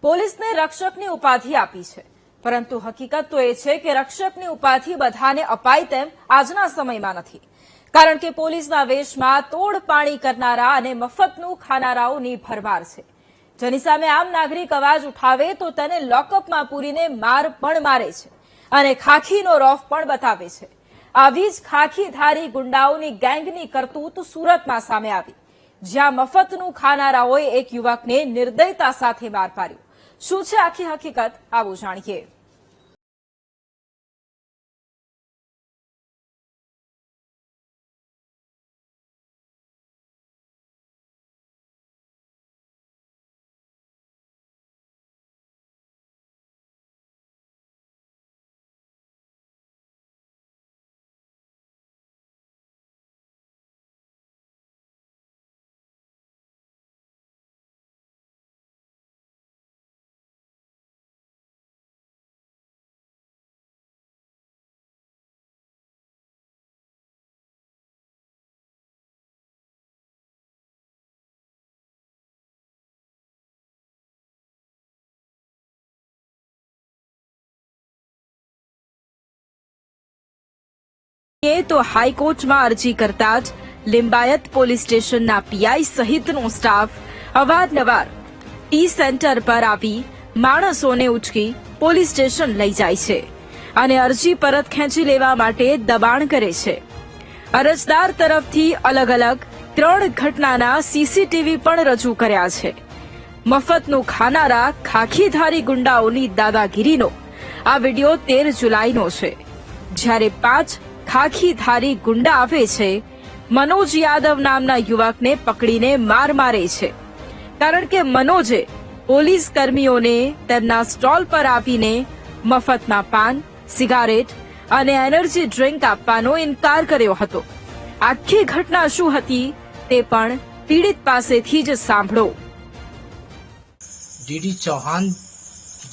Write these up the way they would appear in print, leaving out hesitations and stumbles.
પોલીસને રક્ષકની ઉપાધિ આપી છે, પરંતુ હકીકત તો એ છે કે રક્ષકની ઉપાધિ બધાને અપાય તેમ આજના સમયમાં નથી, કારણ કે પોલીસના વેશમાં તોડપાણી કરનારા અને મફતનું ખાનારાઓની ભરમાર છે, જેની સામે આમ નાગરિક અવાજ ઉઠાવે તો તેને લોકઅપમાં પૂરીને માર પણ મારે છે અને ખાખીનો રોફ પણ બતાવે છે। આવી જ ખાખીધારી ગુંડાઓની ગેંગની કરતૂત સુરતમાં સામે આવી, જ્યાં મફતનું ખાનારાઓએ એક યુવકને નિર્દયતા સાથે માર માર્યો। શું છે આખી હકીકત, આવું જાણીએ। તો હાઈકોર્ટમાં અરજી કરતા જ લિંબાયત પોલીસ સ્ટેશનના પીઆઈ સહિતનો સ્ટાફ અવારનવાર ટી સેન્ટર પર આવી માણસોને ઉચકી પોલીસ સ્ટેશન લઈ જાય છે અને અરજી પરત ખેંચી લેવા માટે દબાણ કરે છે। અરજદાર તરફથી અલગ અલગ 3 ઘટનાના સીસીટીવી પણ રજૂ કર્યા છે। મફતનું ખાનારા ખાખીધારી ગુંડાઓની દાદાગીરીનો આ વિડીયો 13 જુલાઈનો છે, જ્યારે 5 ખાખીધારી ગુંડા આવે છે, મનોજ યાદવ નામના યુવકને પકડીને માર મારે છે, કારણ કે મનોજે પોલીસ કર્મીઓને તેમના સ્ટોલ પર આવીને મફતમાં પાન, સિગારેટ અને એનર્જી ડ્રિંક આપવાનો ઇનકાર કર્યો હતો। આખી ઘટના શું હતી તે પણ પીડિત પાસેથી જ સાંભળો। डीडी चौहान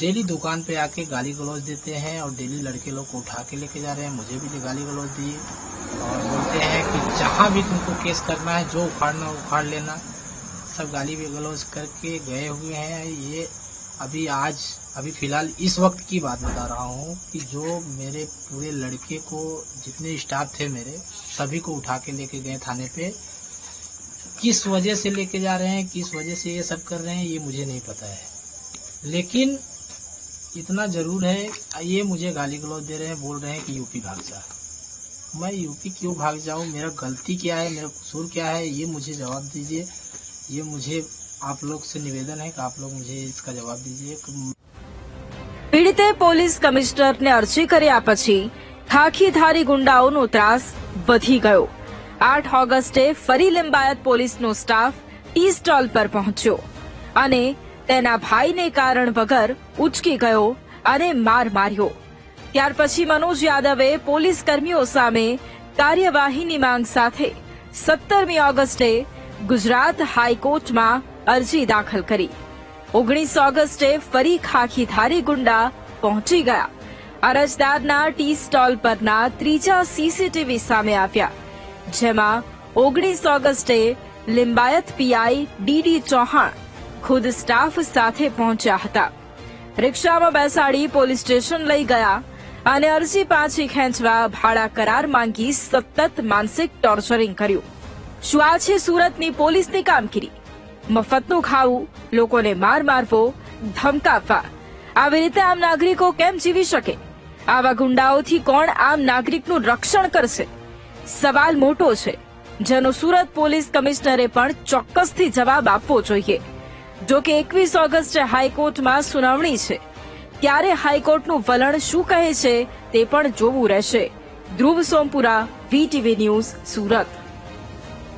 डेली दुकान पे आके गाली गलौज देते हैं और डेली लड़के लोग को उठा के लेके जा रहे हैं। मुझे भी गाली गलौज दिए और बोलते हैं कि जहाँ भी तुमको केस करना है, जो उखाड़ना उखाड़ लेना, सब गाली गलौज करके गए हुए हैं। ये अभी फिलहाल इस वक्त की बात बता रहा हूँ कि जो मेरे पूरे लड़के को, जितने स्टाफ थे मेरे, सभी को उठा के लेके गए थाने पे। किस वजह से लेके जा रहे हैं, किस वजह से ये सब कर रहे हैं, ये मुझे नहीं पता है, लेकिन इतना जरूर है, ये मुझे गाली गलौज दे रहे हैं, बोल रहे हैं कि यूपी भाग जा। मैं यूपी क्यों भाग जाऊं? मेरा गलती क्या है, मेरा कसूर क्या है, ये मुझे जवाब दीजिए। ये मुझे आप लोग से निवेदन है कि आप लोग मुझे इसका जवाब दीजिए। પીડિતે પોલીસ કમિશનરને અરજી કર્યા પછી ખાખીધારી ગુંડાઓનો ત્રાસ વધી ગયો। 8 ઓગસ્ટે ફરી લિંબાયત પોલીસનો સ્ટાફ ટી સ્ટોલ પર પહોંચ્યો અને તેના ભાઈને કારણ વગર ઉચકી ગયો અને માર માર્યો। ત્યાર પછી મનોજ યાદવે પોલીસ કર્મીઓ સામે કાર્યવાહીની માંગ સાથે 17મી ઓગસ્ટે ગુજરાત હાઈકોર્ટમાં અરજી દાખલ કરી। 19 ઓગસ્ટે ફરી ખાખીધારી ગુંડા પહોંચી ગયા। અરજદારના ટી સ્ટોલ પરના ત્રીજા સીસીટીવી સામે આવ્યા, જેમાં 19 ઓગસ્ટે લિંબાયત પીઆઈ ડીડી ચૌહાણ ખુદ સ્ટાફ સાથે પહોંચ્યા હતા। રિક્ષામાં બેસાડી પોલીસ સ્ટેશન લઈ ગયા અને અરજી પાછી ખેંચવા ભાડા કરાર માંગી સતત માનસિક ટોર્ચરિંગ કર્યું। શું આ છે સુરતની પોલીસની કામગીરી? મફતનું ખાવું, લોકોને માર મારવો, ધમકાવવા, આવી રીતે આમ નાગરિકો કેમ જીવી શકે? આવા ગુંડાઓથી કોણ આમ નાગરિકનું રક્ષણ કરશે? સવાલ મોટો છે, જેનો સુરત પોલીસ કમિશનરે પણ ચોક્કસથી જવાબ આપવો જોઈએ। જો કે 21 ઓગસ્ટે હાઈકોર્ટમાં સુનાવણી છે, ત્યારે હાઈકોર્ટનું વલણ શું કહે છે તે પણ જોવું રહેશે। ધ્રુવ સોમપુરા, વીટીવી ન્યૂઝ, સુરત।